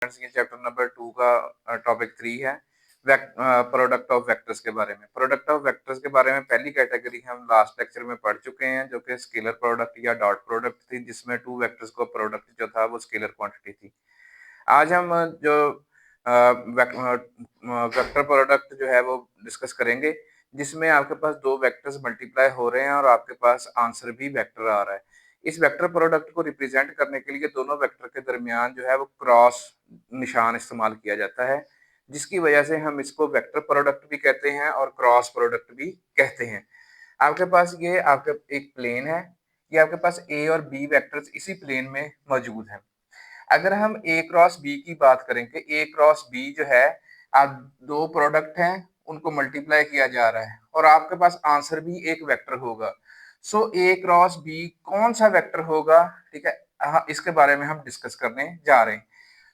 ये chapter number 2 का topic 3 है प्रोडक्ट ऑफ वेक्टर्स के बारे में। प्रोडक्ट ऑफ वेक्टर्स के बारे में पहली कैटेगरी हम लास्ट लेक्चर में पढ़ चुके हैं, जो कि स्केलर प्रोडक्ट या डॉट प्रोडक्ट थी, जिसमें 2 वेक्टर्स को प्रोडक्ट जो था वो स्केलर क्वांटिटी थी। आज हम जो वेक्टर प्रोडक्ट जो है वो डिस्कस करेंगे, जिसमें आपके पास 2 वेक्टर्स मल्टीप्लाई हो रहे हैं और आपके पास आंसर भी वेक्टर आ रहा है। इस वेक्टर प्रोडक्ट को रिप्रेजेंट करने के लिए दोनों वेक्टर के दरमियान जो है वो क्रॉस निशान इस्तेमाल किया जाता है, जिसकी वजह से हम इसको वेक्टर प्रोडक्ट भी कहते हैं और क्रॉस प्रोडक्ट भी कहते हैं। आपके पास ये आपके एक प्लेन है, ये आपके पास ए और बी वेक्टर्स इसी प्लेन में मौजूद हैं। अगर हम ए क्रॉस बी की बात करें कि ए क्रॉस बी जो है, आप 2 प्रोडक्ट हैं, उनको मल्टीप्लाई किया जा रहा है और आपके पास आंसर भी एक वेक्टर होगा। सो ए क्रॉस बी कौन सा वेक्टर होगा, ठीक है, इसके बारे में हम डिस्कस करने जा रहे हैं।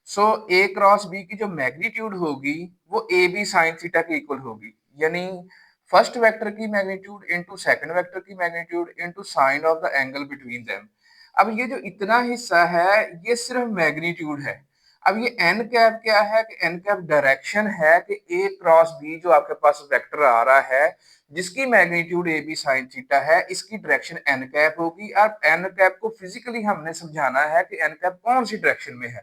सो ए क्रॉस बी की जो मैग्नीट्यूड होगी वो ए बी साइन थीटा के इक्वल होगी, यानी फर्स्ट वेक्टर की मैग्नीट्यूड इनटू सेकंड वेक्टर की magnitude into sine of the angle between them. अब ये जो इतना हिस्सा है ये सिर्फ मैग्नीट्यूड है। अब ये एन कैप क्या है कि एन कैप डायरेक्शन है कि ए क्रॉस बी जो आपके पास वेक्टर आ रहा है, जिसकी magnitude A B sine theta है, इसकी डायरेक्शन एन कैप होगी। अब एन कैप को फिजिकली हमने समझाना है कि एन कैप कौन सी डायरेक्शन में है।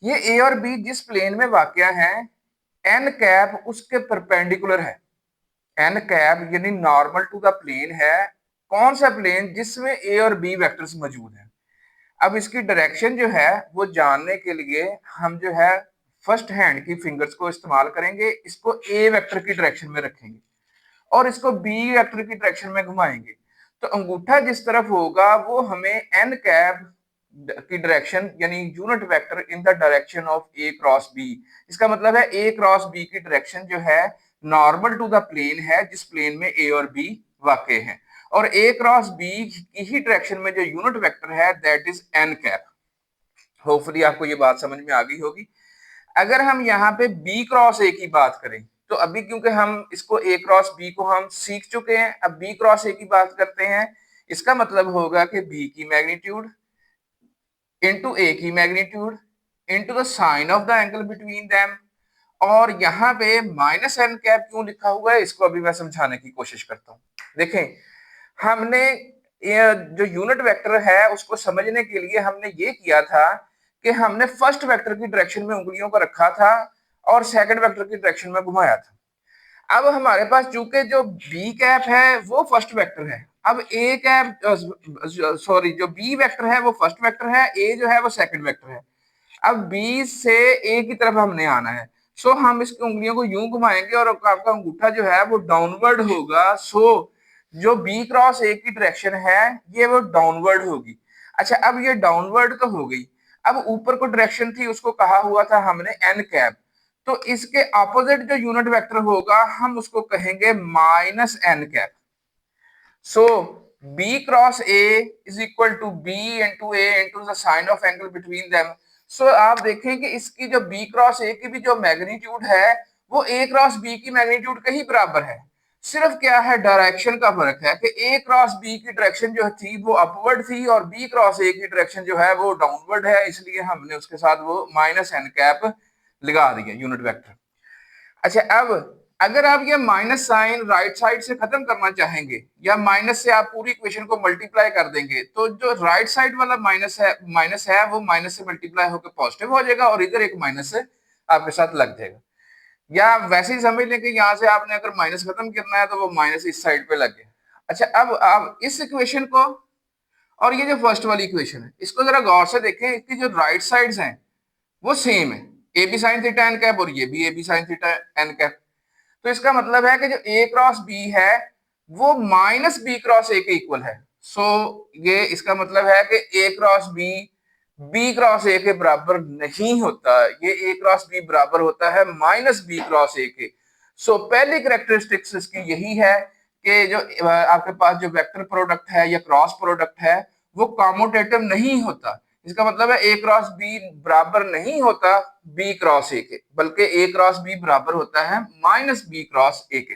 ये ए और बी जिस प्लेन में वाकया है, एन कैप उसके परपेंडिकुलर है। एन कैप यानी नॉर्मल टू द प्लेन है। कौन सा प्लेन? जिसमें ए और बी वेक्टर्स मौजूद हैं। अब इसकी डायरेक्शन जो है वो जानने के लिए हम जो है फर्स्ट हैंड की फिंगर्स को इस्तेमाल करेंगे। इसको ए वेक्टर की डायरेक्शन में रखेंगे और इसको बी वेक्टर की डायरेक्शन में घुमाएंगे, तो अंगूठा जिस तरफ होगा वो हमें एन कैप की डायरेक्शन यानी unit vector in the direction of A cross B. इसका मतलब है ए क्रॉस बी की डायरेक्शन जो है नॉर्मल टू द प्लेन है, जिस प्लेन में ए और बी वाकई हैं, और ए क्रॉस बी की ही डायरेक्शन में जो यूनिट वेक्टर है that is an cap. Hopefully आपको ये बात समझ में आ गई होगी। अगर हम यहाँ पे बी क्रॉस ए की बात करें, तो अभी क्योंकि हम इसको ए क्रॉस बी को हम सीख चुके हैं, अब बी क्रॉस ए की बात करते हैं। इसका मतलब होगा कि बी की मैग्नीट्यूड इनटू ए की magnitude into the sine of the angle between them. और यहाँ पे माइनस एन कैप क्यों लिखा हुआ है, इसको अभी मैं समझाने की कोशिश करता हूँ। देखें, हमने ये जो यूनिट वेक्टर है उसको समझने के लिए हमने ये किया था कि हमने फर्स्ट वेक्टर की डायरेक्शन में उंगलियों को रखा था और सेकंड वेक्टर की डायरेक्शन में घुमाया था। अब हमारे पास चूंकि जो बी कैप है वो फर्स्ट वेक्टर है, अब ए कैप सॉरी जो बी वेक्टर है वो फर्स्ट वेक्टर है, ए जो है वो सेकंड वेक्टर है। अब बी से ए की तरफ हमने आना है, सो हम इसकी उंगलियों को यूं घुमाएंगे और आपका अंगूठा जो है वो डाउनवर्ड होगा। सो जो बी क्रॉस ए की डायरेक्शन है ये वो डाउनवर्ड होगी। अच्छा, अब ये डाउनवर्ड तो हो गई। अब ऊपर को डायरेक्शन थी, उसको कहा हुआ था हमने एन कैप, तो इसके ऑपोजिट जो यूनिट वेक्टर होगा हम उसको कहेंगे minus n cap. So B cross A is equal to B into A into the sine of angle between them. So आप देखें कि इसकी जो बी क्रॉस ए की भी जो मैग्नीट्यूड है वो ए क्रॉस बी की मैग्नीट्यूड के ही बराबर है। सिर्फ क्या है, डायरेक्शन का फर्क है कि ए क्रॉस बी की डायरेक्शन जो थी वो अपवर्ड थी और बी क्रॉस ए की डायरेक्शन जो है वो डाउनवर्ड है, इसलिए हमने उसके साथ वो माइनस एन कैप लगा दिया यूनिट वेक्टर। अच्छा, अब अगर आप ये माइनस साइन राइट साइड से खत्म करना चाहेंगे या माइनस से आप पूरी इक्वेशन को मल्टीप्लाई कर देंगे, तो जो राइट साइड वाला माइनस है वो माइनस से मल्टीप्लाई होकर पॉजिटिव हो जाएगा और इधर एक माइनस से आपके साथ लग जाएगा। या वैसे ही समझ लें कि यहाँ से आपने अगर माइनस खत्म करना है तो वो माइनस इस साइड पे लग गया। अच्छा, अब आप इस इक्वेशन को और ये जो फर्स्ट वाली इक्वेशन है इसको जरा गौर से देखें, इसकी जो राइट साइड्स हैं वो सेम है, A B sine theta N cap और ये भी A B sine theta N cap. तो इसका मतलब है कि जो ए क्रॉस बी है वो माइनस बी क्रॉस ए के इक्वल है। सो ये इसका मतलब है कि A cross B B cross A के बराबर नहीं होता, ये ए क्रॉस बी बराबर होता है माइनस बी क्रॉस ए के। सो पहली कैरेक्टरिस्टिक्स इसकी यही है कि जो आपके पास जो वेक्टर प्रोडक्ट है या क्रॉस प्रोडक्ट है वो कॉम्यूटेटिव नहीं होता। इसका मतलब है ए क्रॉस बी बराबर नहीं होता बी क्रॉस ए के, बल्कि ए क्रॉस बी बराबर होता है माइनस बी क्रॉस ए के।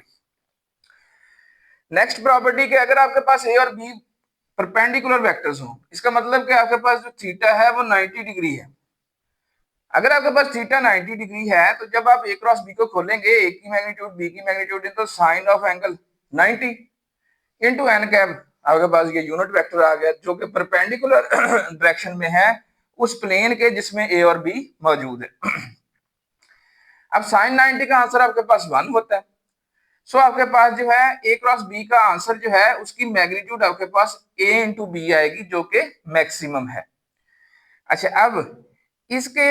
नेक्स्ट प्रॉपर्टी के अगर आपके पास ए और बी परपेंडिकुलर वेक्टर्स हो, इसका मतलब कि आपके पास जो थीटा है वो 90 डिग्री है। अगर आपके पास थीटा 90 डिग्री है तो जब आप ए क्रॉस बी को खोलेंगे, ए की मैग्नीट्यूड बी की मैग्नीट्यूड तो sine of angle 90 into N cap, आपके पास ये यूनिट वेक्टर आ गया जो कि परपेंडिकुलर डायरेक्शन में है उस प्लेन के जिसमें ए और बी मौजूद है। अब साइन 90 का आंसर आपके पास 1 होता है। सो आपके पास जो है ए क्रॉस बी का आंसर जो है उसकी मैग्नीट्यूड आपके पास ए इंटू बी आएगी जो कि मैक्सिमम है। अच्छा, अब इसके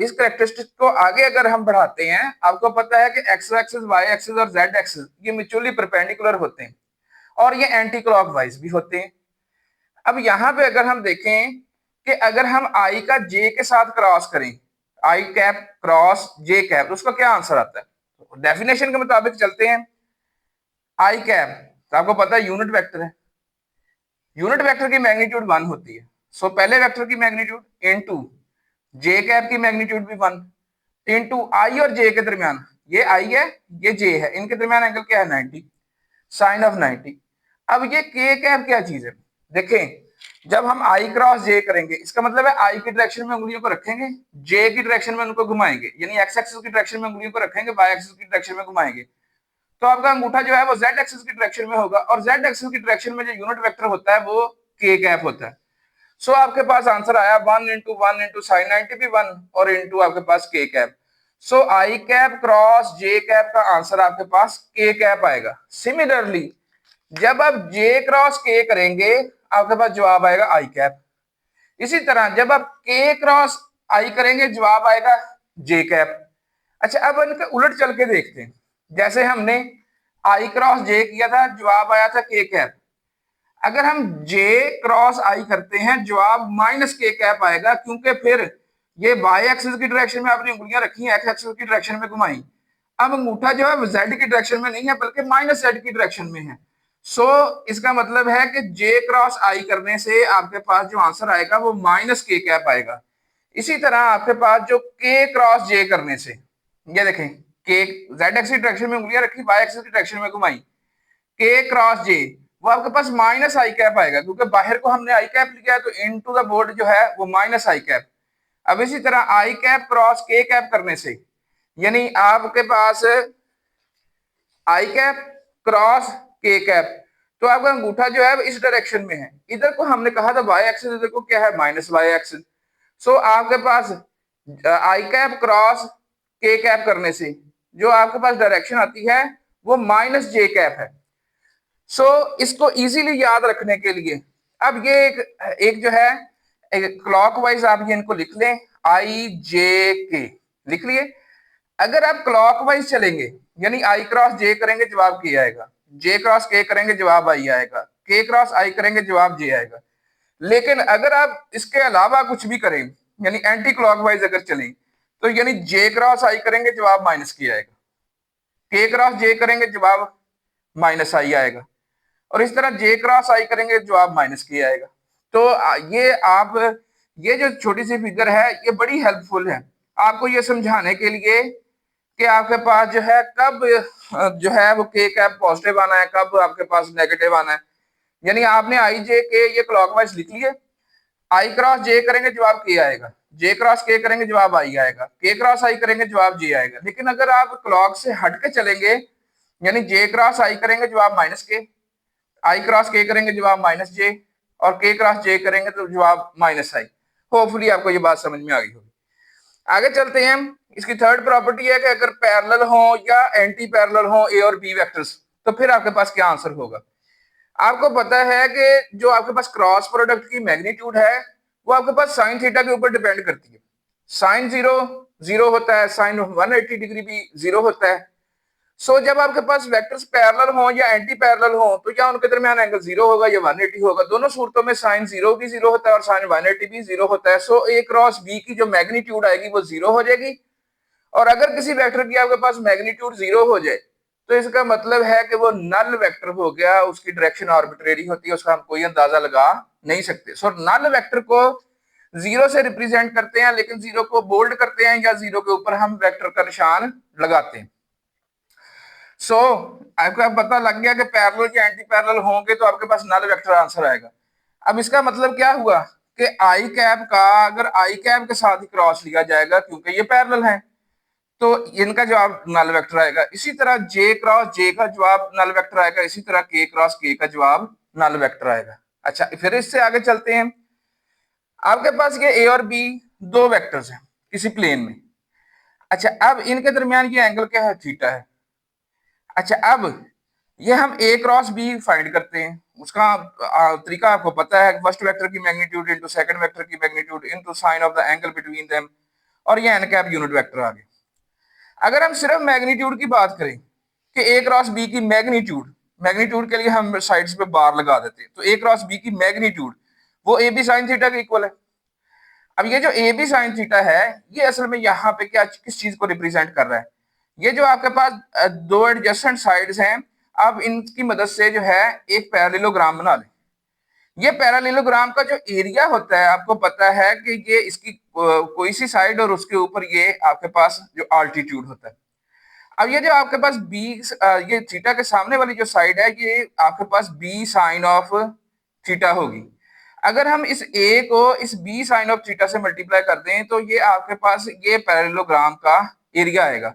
इस करेक्टरिस्टिक को आगे अगर हम बढ़ाते हैं, आपको पता है कि एक्स एक्सिस, वाई एक्सिस और जेड एक्सिस ये म्यूचुअली परपेंडिकुलर होते हैं और ये एंटी क्लॉकवाइज भी होते हैं। अब यहाँ पे अगर हम देखें कि अगर हम आई का जे के साथ क्रॉस करें, आई कैप क्रॉस जे कैप, तो उसका क्या आंसर आता है? तो डेफिनेशन के मुताबिक चलते हैं। आई कैप तो आपको पता है यूनिट वेक्टर है, यूनिट वेक्टर की मैग्नीट्यूड 1 होती है। सो पहले वेक्टर की मैग्नीट्यूड इनटू जे कैप की मैग्नीट्यूड भी 1 इनटू आई और जे के दरमियान, ये आई है ये जे है, इनके दरमियान एंगल क्या है 90, साइन ऑफ 90। अब ये के कैप क्या चीज है? देखें, जब हम आई क्रॉस जे करेंगे इसका मतलब है आई की डायरेक्शन में उंगलियों को रखेंगे, जे की डायरेक्शन में उनको घुमाएंगे, यानी एक्स एक्सिस की डायरेक्शन में उंगलियों को रखेंगे, वाई एक्सिस की डायरेक्शन में घुमाएंगे, तो आपका अंगूठा जो है वो जेड एक्सिस की डायरेक्शन में होगा और जेड एक्सिस की डायरेक्शन में जो यूनिट वेक्टर होता है वो के कैप होता है। सो आपके पास आंसर आया 1 इंटू साइन 90 भी 1 और इंटू आपके पास के कैप। सो आई कैप क्रॉस जे कैप का आंसर आपके पास के कैप आएगा। सिमिलरली जब आप जे क्रॉस के करेंगे आपके पास जवाब आएगा आई कैप। इसी तरह जब आप के क्रॉस आई करेंगे जवाब आएगा जे कैप। अच्छा, अब इनके उलट चल के देखते हैं। जैसे हमने आई क्रॉस जे किया था जवाब आया था के कैप, अगर हम जे क्रॉस आई करते हैं जवाब माइनस के कैप आएगा, क्योंकि फिर ये वाई एक्सिस की डायरेक्शन में आपने उंगलियां रखी हैं, एक्स एक्सिस की डायरेक्शन में घुमाई, अब अंगूठा जो है जेड की डायरेक्शन में नहीं है बल्कि माइनस जेड की डायरेक्शन में है। सो इसका मतलब है कि जे क्रॉस आई करने से आपके पास जो आंसर आएगा वो माइनस के कैप आएगा। इसी तरह आपके पास जो के क्रॉस जे करने से, ये देखें, के जेड एक्सिस की डायरेक्शन में उंगलियां रखी, वाई एक्सिस की डायरेक्शन में घुमाई, के क्रॉस जे वो आपके पास माइनस आई कैप आएगा, क्योंकि बाहर को हमने आई कैप लिया है तो इन टू द बोर्ड जो है वो माइनस आई कैप। अब इसी तरह आई कैप क्रॉस के कैप करने से, यानी आपके पास I cap cross K cap, तो आपका अंगूठा जो है इस डायरेक्शन में है, इधर को हमने कहा था वाई एक्सिस, इधर को क्या है माइनस वाई एक्सिस। सो आपके पास I cap cross K cap करने से जो आपके पास डायरेक्शन आती है वो माइनस जे कैप है। सो इसको इजीली याद रखने के लिए अब ये एक जो है एक क्लॉकवाइज आप ये इनको लिख लें, आई जे के लिख लिए। अगर आप क्लॉकवाइज चलेंगे यानी आई क्रॉस जे करेंगे जवाब के आएगा, जे क्रॉस के करेंगे जवाब आई आएगा, के क्रॉस आई करेंगे जवाब जे आएगा। लेकिन अगर आप इसके अलावा कुछ भी करें यानी एंटी क्लॉकवाइज अगर चलें तो यानी जे क्रॉस आई करेंगे जवाब माइनस के आएगा, के क्रॉस जे करेंगे जवाब माइनस आई आएगा, और इस तरह जे क्रॉस आई करेंगे जवाब माइनस के आएगा। तो ये आप ये जो छोटी सी फिगर है ये बड़ी हेल्पफुल है आपको ये समझाने के लिए कि आपके पास जो है कब जो है वो के कैप पॉजिटिव आना है, कब आपके पास नेगेटिव आना है। यानी आपने आई जे के ये क्लॉकवाइज लिख लिए, आई क्रॉस जे करेंगे जवाब के आएगा, जे क्रॉस के करेंगे जवाब आई आएगा, के क्रॉस आई करेंगे जवाब जे आएगा। लेकिन अगर आप क्लॉक से हट के चलेंगे यानी जे क्रॉस आई करेंगे जवाब माइनस के, आई क्रॉस के करेंगे जवाब माइनस जे, और के क्रॉस जे करेंगे तो जवाब माइनस आई। होपफुली आपको ये बात समझ में आ गई होगी। आगे चलते हैं। इसकी थर्ड प्रॉपर्टी है कि अगर पैरेलल हो या एंटी पैरेलल हो ए और बी वेक्टर्स तो फिर आपके पास क्या आंसर होगा। आपको पता है कि जो आपके पास क्रॉस प्रोडक्ट की मैग्नीट्यूड है वो आपके पास साइन थीटा के ऊपर डिपेंड करती है। साइन 0 होता है, साइन 180 डिग्री भी 0 होता है। सो जब आपके पास वेक्टर्स पैरेलल हो या एंटी पैरेलल हो तो या उनके दरमियान एंगल 0 होगा या 180 होगा। दोनों सूरतों में साइन 0 भी 0 होता है और साइन 180 भी 0 होता है। सो ए क्रॉस बी की जो मैग्नीट्यूड आएगी वो 0 हो जाएगी। और अगर किसी वेक्टर की आपके पास मैग्नीट्यूड 0 हो जाए तो इसका मतलब है कि वो नल वेक्टर हो गया, उसकी डायरेक्शन आर्बिट्रेरी होती है, उसका हम कोई अंदाजा लगा नहीं सकते। सो नल वेक्टर को 0 से रिप्रेजेंट करते हैं, लेकिन 0 को बोल्ड करते हैं या 0 के ऊपर हम वेक्टर का निशान लगाते हैं। सो आपको पता लग गया कि पैरेलल या एंटी पैरेलल होंगे तो आपके पास नल वेक्टर आंसर आएगा। अब इसका मतलब क्या हुआ कि आई कैप का अगर आई कैप के साथ ही क्रॉस लिया जाएगा क्योंकि ये पैरेलल है, तो इनका जवाब नल वेक्टर आएगा। इसी तरह जे क्रॉस जे का जवाब नल वेक्टर आएगा, इसी तरह के क्रॉस के का जवाब नल वेक्टर आएगा। अच्छा, फिर इससे आगे चलते हैं। आपके पास ये ए और बी दो वेक्टर्स हैं किसी प्लेन में। अच्छा, अब इनके दरमियान ये एंगल क्या है? थीटा है। अच्छा, अब ये हम ए क्रॉस बी फाइंड करते हैं। उसका तरीका आपको पता है, फर्स्ट वेक्टर की मैग्नीट्यूड इनटू सेकंड वेक्टर की magnitude into sine of the angle between them, और ये एन कैप यूनिट वेक्टर आ गया। अगर हम सिर्फ मैग्नीट्यूड की बात करें कि ए क्रॉस बी की मैग्नीट्यूड, मैग्नीट्यूड के लिए हम साइड्स पे बार लगा देते हैं, तो ए क्रॉस बी की मैग्नीट्यूड वो ए बी साइन थीटा के इक्वल है। अब ये जो ए बी साइन थीटा है, ये असल में यहाँ पे क्या किस चीज को रिप्रेजेंट कर रहा है? ये जो आपके पास दो एडजेसेंट साइड्स हैं, आप इनकी मदद से जो है एक पैरेललोग्राम बना लें। ये पैरेललोग्राम का जो एरिया होता है, आपको पता है कि ये इसकी कोई सी साइड और उसके ऊपर ये आपके पास जो आल्टीट्यूड होता है। अब ये जो आपके पास बी, ये थीटा के सामने वाली जो साइड है, ये आपके पास बी साइन ऑफ थीटा होगी। अगर हम इस ए को इस बी साइन ऑफ थीटा से मल्टीप्लाई कर दें तो ये आपके पास ये पैरेललोग्राम का एरिया आएगा।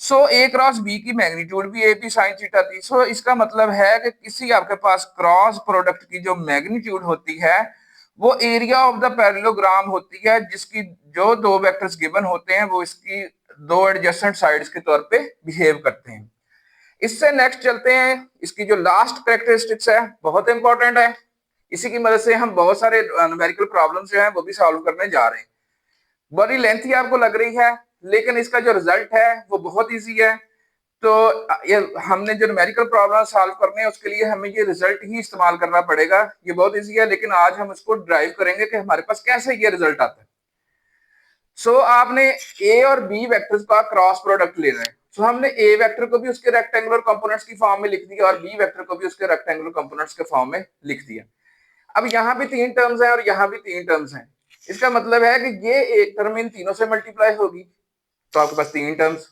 सो ए क्रॉस बी की मैग्नीट्यूड भी ए बी साइन थीटा थी। सो इसका मतलब है कि किसी आपके पास क्रॉस प्रोडक्ट की जो मैग्नीट्यूड होती है वो एरिया ऑफ द पैरेललोग्राम होती है, जिसकी जो दो वेक्टर्स गिवन होते हैं वो इसकी दो एडजेसेंट साइड्स के तौर पे बिहेव करते हैं। इससे नेक्स्ट चलते हैं। इसकी जो लास्ट कैरेक्टरिस्टिक्स है बहुत इंपॉर्टेंट है, इसी की मदद से हम बहुत सारे न्यूमेरिकल प्रॉब्लम्स जो हैं वो भी सॉल्व करने जा रहे हैं। बड़ी लेंथी आपको लग रही है, लेकिन इसका जो रिजल्ट है वो बहुत इजी है। तो ये हमने जो न्यूमेरिकल प्रॉब्लम सॉल्व करने हैं उसके लिए हमें ये रिजल्ट ही इस्तेमाल करना पड़ेगा। ये बहुत इजी है, लेकिन आज हम इसको ड्राइव करेंगे कि हमारे पास कैसे ये रिजल्ट आता है। सो आपने ए और बी वेक्टर्स का क्रॉस प्रोडक्ट लेना है। सो हमने ए वेक्टर को भी उसके रेक्टेंगुलर कंपोनेंट्स की फॉर्म में लिख दिया और बी वेक्टर को भी उसके रेक्टेंगुलर कंपोनेंट्स के फॉर्म में लिख दिया। अब यहाँ भी तीन टर्म्स हैं और यहाँ भी तीन टर्म्स हैं। इसका मतलब है कि ये एक टर्म इन तीनों से मल्टीप्लाई होगी, तो आपके पास तीन टर्म्स।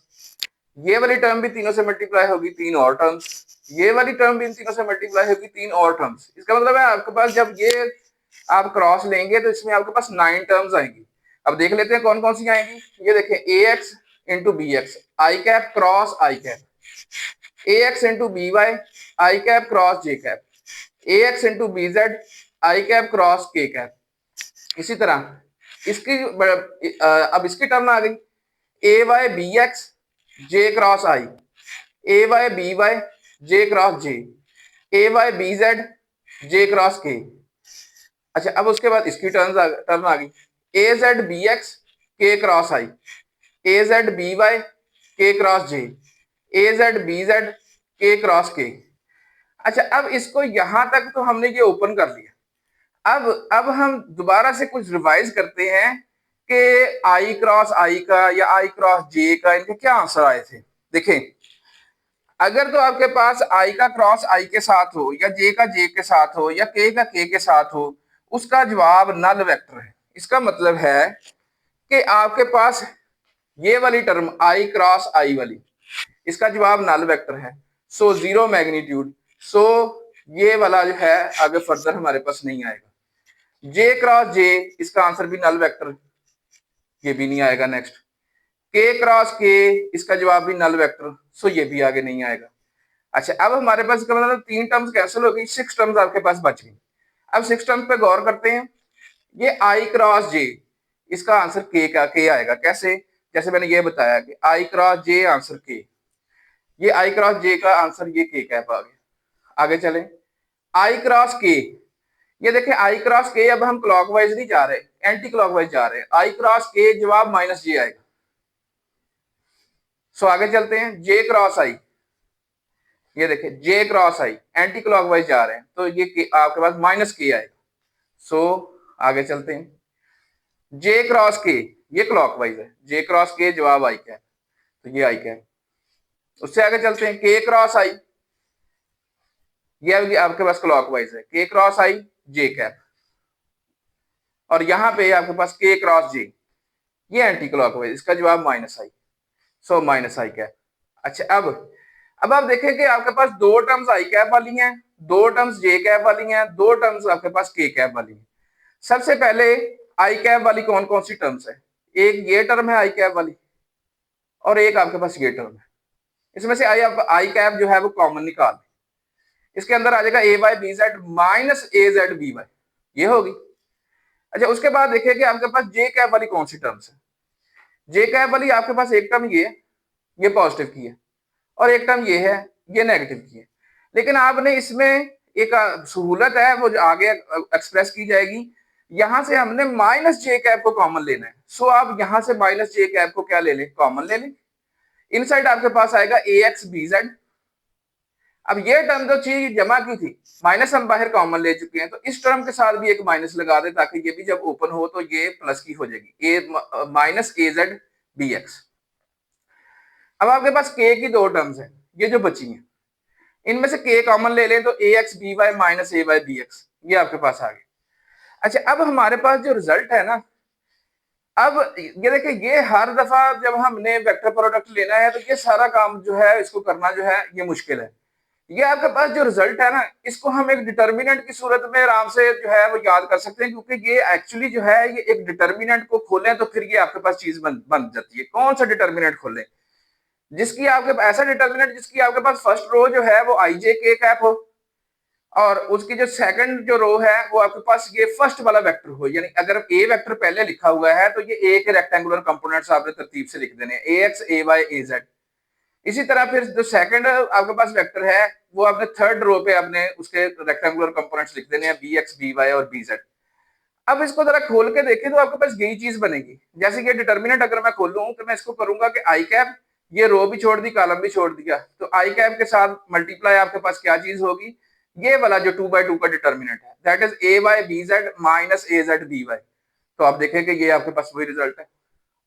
ये वाली टर्म भी तीनों से मल्टीप्लाई होगी, तीन और टर्म्स। ये वाली टर्म भी इन तीनों से मल्टीप्लाई होगी, तीन और टर्म्स। इसका मतलब है आपके पास जब ये आप क्रॉस लेंगे तो इसमें आपके पास 9 टर्म्स आएंगी। अब देख लेते हैं कौन कौन सी आएंगी। ये देखें, A X into B X I cap cross I cap, A X into B Y I cap cross J cap, A X into B Z I cap cross K cap. इसी तरह इसकी अब इसकी टर्म आ गई, A Y B X J cross I, A Y B Y J cross J, A Y B Z J cross K. अच्छा, अब उसके बाद इसकी टर्म आ गई, ए जेड बी एक्स के cross I, A Z B Y के cross J, ए Z B Z के क्रॉस के। अच्छा, अब इसको यहां तक तो हमने ये ओपन कर लिया। अब हम दोबारा से कुछ रिवाइज करते हैं कि आई क्रॉस आई का या आई क्रॉस जे का इनके क्या आंसर आए थे। देखें, अगर तो आपके पास आई का क्रॉस आई के साथ हो या जे का जे के साथ हो या के का के साथ हो, उसका जवाब नल वेक्टर है। इसका मतलब है कि आपके पास ये वाली टर्म आई क्रॉस आई वाली, इसका जवाब नल वेक्टर है। So zero magnitude. सो ये वाला जो है आगे फर्दर हमारे पास नहीं आएगा। जे क्रॉस जे, इसका आंसर भी नल वेक्टर, ये भी नहीं आएगा। नेक्स्ट, के क्रॉस के, इसका जवाब भी नल वेक्टर, सो ये भी आगे नहीं आएगा। अच्छा, अब हमारे पास इसका मतलब तीन टर्म्स कैंसिल हो गई, 6 टर्म्स आपके पास बच गई। अब 6 टर्म्स पे गौर करते हैं। ये आई क्रॉस जे, इसका आंसर के का के आएगा। कैसे? जैसे मैंने ये बताया कि आई क्रॉस जे आंसर के, ये आई क्रॉस जे का आंसर ये के कैप आ गया। आगे चले, आई क्रॉस के, ये देखें आई क्रॉस के, अब हम क्लॉकवाइज नहीं जा रहे, एंटी क्लॉकवाइज जा रहे हैं। आई क्रॉस के जवाब माइनस जे आएगा। सो आगे चलते हैं, जे क्रॉस आई, ये देखें जे क्रॉस आई, एंटी क्लॉकवाइज जा रहे हैं तो ये आपके पास माइनस के आएगा। सो आगे चलते हैं, जे क्रॉस के, ये क्लॉकवाइज है, जे क्रॉस के जवाब आई क्या है, तो ये आई क्या है। उससे आगे चलते हैं, के क्रॉस आई, ये आपके पास क्लॉकवाइज है, के क्रॉस आई जे कैप, और यहां पे आपके पास के क्रॉस जे, ये एंटी क्लॉकवाइज, इसका जवाब माइनस आई। सो माइनस आई कैप। अच्छा, अब आप देखें कि आपके पास दो टर्म्स आई कैप वाली हैं, दो टर्म्स जे कैप वाली हैं, दो टर्म्स आपके पास के कैप वाली हैं। सबसे पहले आई कैप वाली कौन कौन सी टर्म्स है? एक ये टर्म है आई कैप वाली, और एक आपके पास ये टर्म है। इसमें से आई कैप जो है वो कॉमन निकाल, इसके अंदर आ जाएगा ए Y B Z minus A Z B Y, ये होगी। अच्छा, उसके बाद देखिए कि आपके पास जे कैप वाली कौन सी टर्म्स है? जे कैप वाली आपके पास एक टर्म ये पॉजिटिव की है, और एक टर्म ये है, ये नेगेटिव की है। लेकिन आपने इसमें एक सहूलत है, वो आगे एक्सप्रेस की जाएगी। यहां से हमने माइनस जे कैप को कॉमन लेना है। सो आप यहां से माइनस जे कैप को क्या ले लें? कॉमन ले लें। इनसाइड आपके पास आएगा ए एक्स बी जेड। अब ये टर्म जो चीज जमा की थी, माइनस हम बाहर कॉमन ले चुके हैं, तो इस टर्म के साथ भी एक माइनस लगा दे, ताकि ये भी जब ओपन हो तो ये प्लस की हो जाएगी, ए minus A Z B x. अब आपके पास के की दो टर्म्स है, ये जो बची हैं, इनमें से के कॉमन ले लें तो ए एक्स बी वाई माइनस ए वाई बी एक्स, ये आपके पास आ गया। अच्छा, अब हमारे पास जो रिजल्ट है ना, अब ये देखिए, ये हर दफा जब हमने वेक्टर प्रोडक्ट लेना है तो ये सारा काम जो है, इसको करना जो है ये मुश्किल है। ये आपके पास जो रिजल्ट है ना, इसको हम एक डिटर्मिनेंट की सूरत में आराम से जो है वो याद कर सकते हैं, क्योंकि ये एक्चुअली जो है ये एक डिटर्मिनेंट को खोलें तो फिर ये आपके पास चीज बन जाती है। कौन सा डिटर्मिनेंट खोलें? जिसकी आपके ऐसा डिटर्मिनेंट जिसकी आपके पास फर्स्ट रो जो है वो आई जे के कैप हो, और उसकी जो सेकंड जो रो है वो आपके पास ये फर्स्ट वाला वेक्टर हो। यानी अगर ए वेक्टर पहले लिखा हुआ है तो ये ए के रेक्टेंगुलर कंपोनेंट्स आपने तरतीब से लिख देने, ए X A Y A Z. इसी तरह फिर जो सेकंड आपके पास वेक्टर है वो आपने थर्ड रो पे आपने उसके रेक्टेंगुलर कंपोनेंट्स लिख देने हैं, बी एक्स बी वाई और बी जेड। अब इसको जरा खोल के देखें तो आपके पास यही चीज बनेगी। जैसे कि डिटर्मिनेंट अगर मैं खोलूं तो मैं इसको करूंगा कि आई कैप, ये रो भी छोड़ दी, कॉलम भी छोड़ दिया, तो आई कैप के साथ मल्टीप्लाई आपके पास क्या चीज होगी? ये वाला जो 2/2 का डिटर्मिनेंट है, that is A Y B Z minus A Z B Y. तो आप देखेंगे ये आपके पास वही रिजल्ट है।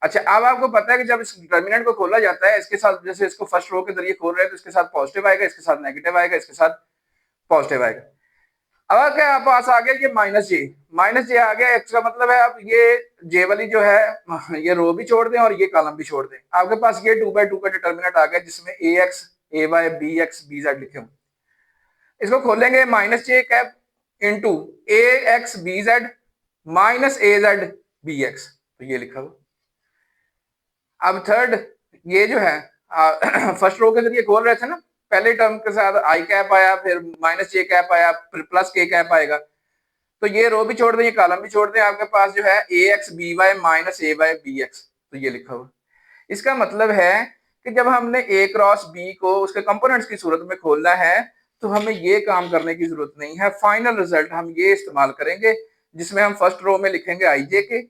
अच्छा, अब आपको पता है कि जब इस डिटर्मिनेंट को खोला जाता है, इसके साथ जैसे इसको फर्स्ट रो के जरिए खोल रहे हैं तो इसके साथ पॉजिटिव आएगा, इसके साथ नेगेटिव आएगा, इसके साथ पॉजिटिव आएगा। अब क्या पास आ गया ये माइनस जे आ गया। इसका मतलब है अब ये जे वाली जो है ये रो भी छोड़ दें और ये कॉलम भी छोड़ दें, आपके पास ये 2/2 का डिटर्मिनेंट आ गया, जिसमें A X A Y B X B Z लिखे हुए। इसको खोलेंगे, minus J cap into A X B Z minus A Z B X, तो ये लिखा हुआ। अब थर्ड, ये जो है फर्स्ट रो के जरिए खोल रहे थे ना, पहले टर्म के साथ आई कैप आया, फिर माइनस जे कैप आया, फिर प्लस के कैप आएगा, तो ये रो भी छोड़ दें, ये कॉलम भी छोड़ दें, आपके पास जो है ए एक्स बी वाई माइनस ए वाई बी एक्स, तो ये लिखा हुआ। इसका मतलब है कि जब हमने ए क्रॉस बी को उसके कंपोनेंट्स की सूरत में खोलना है तो हमें ये काम करने की जरूरत नहीं है। फाइनल रिजल्ट हम ये इस्तेमाल करेंगे, जिसमें हम फर्स्ट रो में लिखेंगे आई जे के,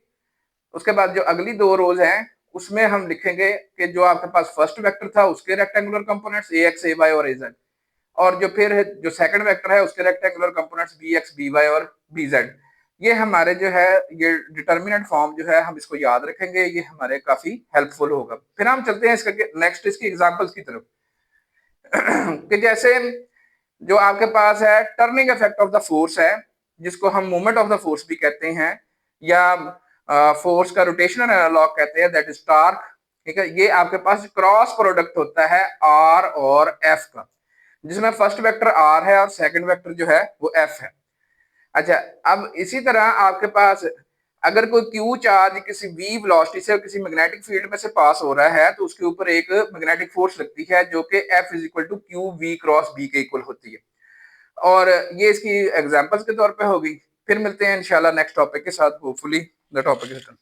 उसके बाद जो अगली दो रोज हैं उसमें हम लिखेंगे कि जो आपके पास फर्स्ट वेक्टर था उसके rectangular components A X A Y और ए जेड, और जो फिर जो सेकंड वेक्टर है उसके rectangular components B X B Y और बी जेड। ये हमारे जो है ये डिटर्मिनेंट फॉर्म जो है हम इसको याद रखेंगे, ये हमारे काफी हेल्पफुल होगा। फिर हम चलते हैं इसका नेक्स्ट इसकी एग्जांपल्स की तरफ कि जैसे जो आपके पास है turning effect of the force है, जिसको हम मोमेंट ऑफ द फोर्स भी कहते हैं, या फोर्स का रोटेशनल एनालॉग कहते हैं, दैट इज टॉर्क। ठीक है, ये आपके पास क्रॉस प्रोडक्ट होता है आर और एफ का, जिसमें फर्स्ट वेक्टर आर है और सेकंड वेक्टर जो है वो एफ है। अच्छा, अब इसी तरह आपके पास अगर कोई क्यू चार्ज किसी वी वेलोसिटी से किसी मैग्नेटिक फील्ड में से पास हो रहा है तो उसके ऊपर एक मैग्नेटिक फोर्स लगती है जो कि F is equal to Q V cross B के इक्वल होती है, और ये इसकी एग्जांपल्स के तौर पे होगी। फिर मिलते हैं इंशाल्लाह नेक्स्ट टॉपिक के साथ, hopefully the topic is done.